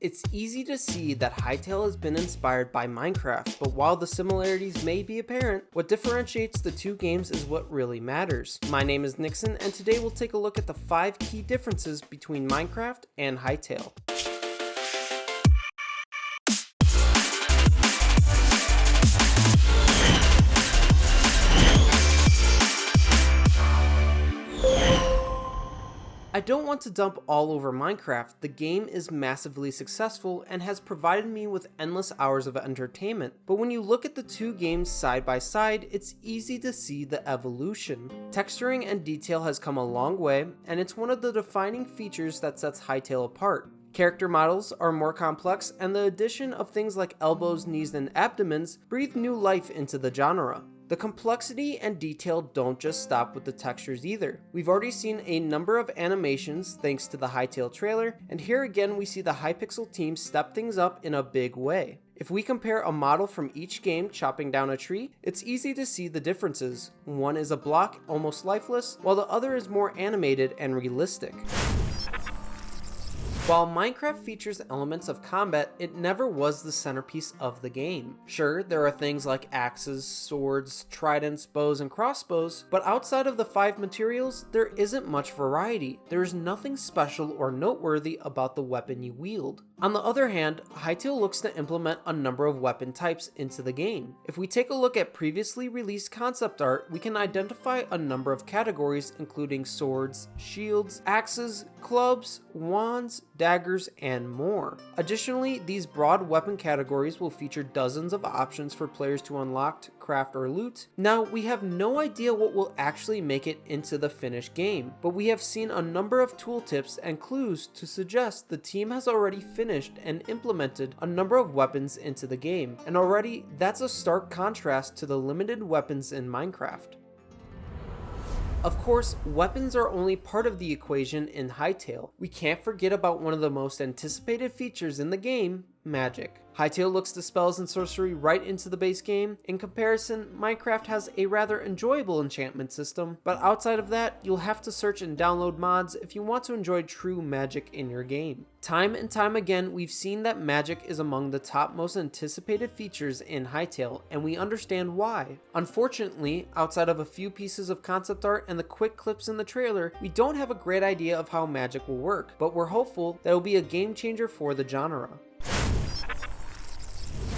It's easy to see that Hytale has been inspired by Minecraft, but while the similarities may be apparent, what differentiates the two games is what really matters. My name is Nixon, and today we'll take a look at the 5 key differences between Minecraft and Hytale. I don't want to dump all over Minecraft. The game is massively successful and has provided me with endless hours of entertainment. But when you look at the two games side by side, it's easy to see the evolution. Texturing and detail has come a long way, and it's one of the defining features that sets Hytale apart. Character models are more complex, and the addition of things like elbows, knees, and abdomens breathe new life into the genre. The complexity and detail don't just stop with the textures either. We've already seen a number of animations thanks to the Hytale trailer, and here again we see the Hypixel team step things up in a big way. If we compare a model from each game chopping down a tree, it's easy to see the differences. One is a block, almost lifeless, while the other is more animated and realistic. While Minecraft features elements of combat, it never was the centerpiece of the game. Sure, there are things like axes, swords, tridents, bows, and crossbows, but outside of the 5 materials, there isn't much variety. There is nothing special or noteworthy about the weapon you wield. On the other hand, Hytale looks to implement a number of weapon types into the game. If we take a look at previously released concept art, we can identify a number of categories including swords, shields, axes, clubs, wands, daggers, and more. Additionally, these broad weapon categories will feature dozens of options for players to unlock, craft, or loot. Now, we have no idea what will actually make it into the finished game, but we have seen a number of tooltips and clues to suggest the team has already finished and implemented a number of weapons into the game, and already that's a stark contrast to the limited weapons in Minecraft. Of course, weapons are only part of the equation in Hytale. We can't forget about one of the most anticipated features in the game, magic. Hytale looks to spells and sorcery right into the base game. In comparison, Minecraft has a rather enjoyable enchantment system, but outside of that, you'll have to search and download mods if you want to enjoy true magic in your game. Time and time again, we've seen that magic is among the top most anticipated features in Hytale, and we understand why. Unfortunately, outside of a few pieces of concept art and the quick clips in the trailer, we don't have a great idea of how magic will work, but we're hopeful that it'll be a game changer for the genre.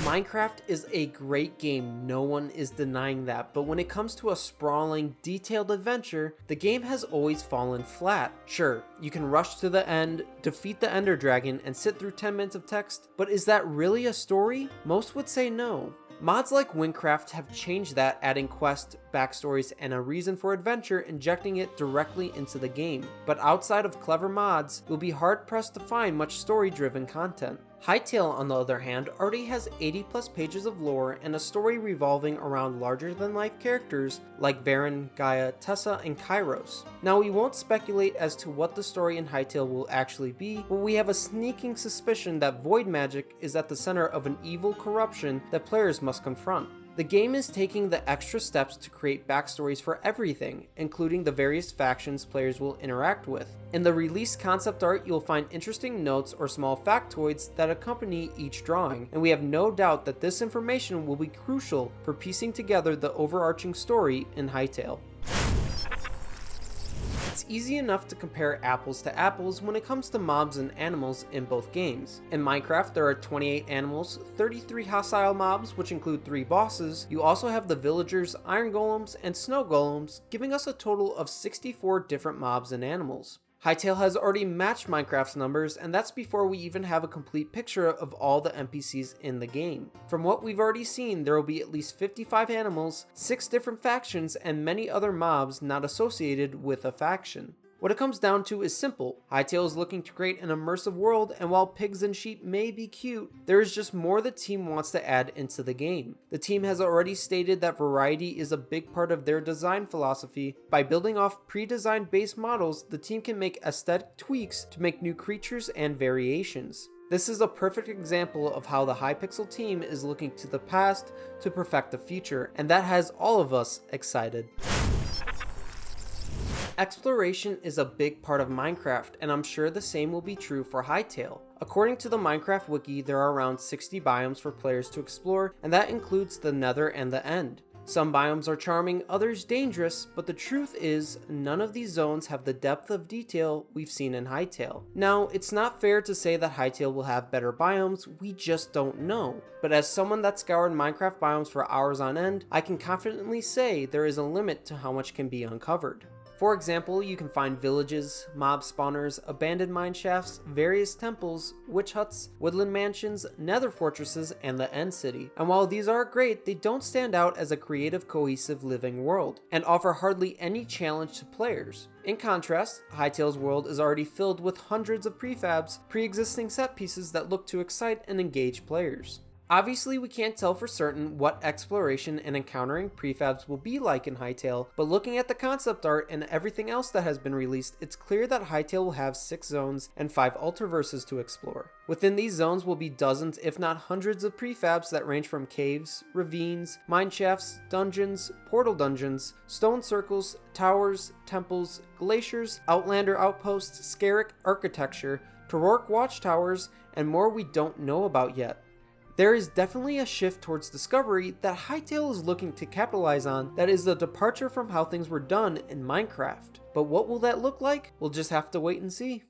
Minecraft is a great game, no one is denying that, but when it comes to a sprawling, detailed adventure, the game has always fallen flat. Sure, you can rush to the end, defeat the Ender Dragon, and sit through 10 minutes of text, but is that really a story? Most would say no. Mods like Windcraft have changed that, adding quests, backstories, and a reason for adventure, injecting it directly into the game. But outside of clever mods, you'll be hard-pressed to find much story-driven content. Hytale, on the other hand, already has 80 plus pages of lore and a story revolving around larger-than-life characters like Varen, Gaia, Tessa, and Kairos. Now, we won't speculate as to what the story in Hytale will actually be, but we have a sneaking suspicion that void magic is at the center of an evil corruption that players must confront. The game is taking the extra steps to create backstories for everything, including the various factions players will interact with. In the released concept art, you'll find interesting notes or small factoids that accompany each drawing, and we have no doubt that this information will be crucial for piecing together the overarching story in Hytale. It's easy enough to compare apples to apples when it comes to mobs and animals in both games. In Minecraft, there are 28 animals, 33 hostile mobs, which include 3 bosses. You also have the villagers, iron golems, and snow golems, giving us a total of 64 different mobs and animals. Hytale has already matched Minecraft's numbers, and that's before we even have a complete picture of all the NPCs in the game. From what we've already seen, there will be at least 55 animals, 6 different factions, and many other mobs not associated with a faction. What it comes down to is simple. Hytale is looking to create an immersive world, and while pigs and sheep may be cute, there is just more the team wants to add into the game. The team has already stated that variety is a big part of their design philosophy. By building off pre-designed base models, the team can make aesthetic tweaks to make new creatures and variations. This is a perfect example of how the Hypixel team is looking to the past to perfect the future, and that has all of us excited. Exploration is a big part of Minecraft, and I'm sure the same will be true for Hytale. According to the Minecraft wiki, there are around 60 biomes for players to explore, and that includes the Nether and the End. Some biomes are charming, others dangerous, but the truth is, none of these zones have the depth of detail we've seen in Hytale. Now, it's not fair to say that Hytale will have better biomes, we just don't know. But as someone that scoured Minecraft biomes for hours on end, I can confidently say there is a limit to how much can be uncovered. For example, you can find villages, mob spawners, abandoned mine shafts, various temples, witch huts, woodland mansions, nether fortresses, and the End City. And while these are great, they don't stand out as a creative, cohesive living world, and offer hardly any challenge to players. In contrast, Hytale's world is already filled with hundreds of prefabs, pre-existing set pieces that look to excite and engage players. Obviously, we can't tell for certain what exploration and encountering prefabs will be like in Hytale, but looking at the concept art and everything else that has been released, it's clear that Hytale will have 6 zones and 5 Ultraverses to explore. Within these zones will be dozens, if not hundreds of prefabs that range from caves, ravines, mine shafts, dungeons, portal dungeons, stone circles, towers, temples, glaciers, Outlander outposts, Scarrick architecture, Torork watchtowers, and more we don't know about yet. There is definitely a shift towards discovery that Hytale is looking to capitalize on that is a departure from how things were done in Minecraft. But what will that look like? We'll just have to wait and see.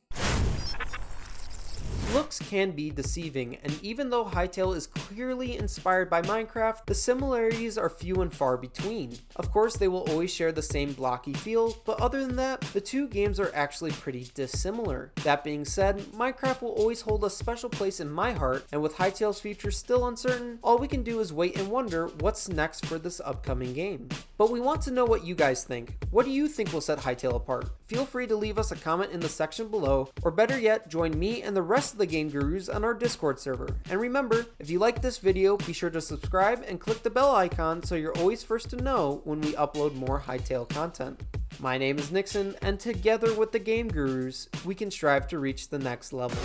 Looks can be deceiving, and even though Hytale is clearly inspired by Minecraft, the similarities are few and far between. Of course, they will always share the same blocky feel, but other than that, the two games are actually pretty dissimilar. That being said, Minecraft will always hold a special place in my heart, and with Hytale's future still uncertain, all we can do is wait and wonder what's next for this upcoming game. But we want to know what you guys think. What do you think will set Hytale apart? Feel free to leave us a comment in the section below, or better yet, join me and the rest of the Game Gurus on our Discord server. And remember, if you like this video, be sure to subscribe and click the bell icon so you're always first to know when we upload more Hytale content. My name is Nixon, and together with the Game Gurus, we can strive to reach the next level.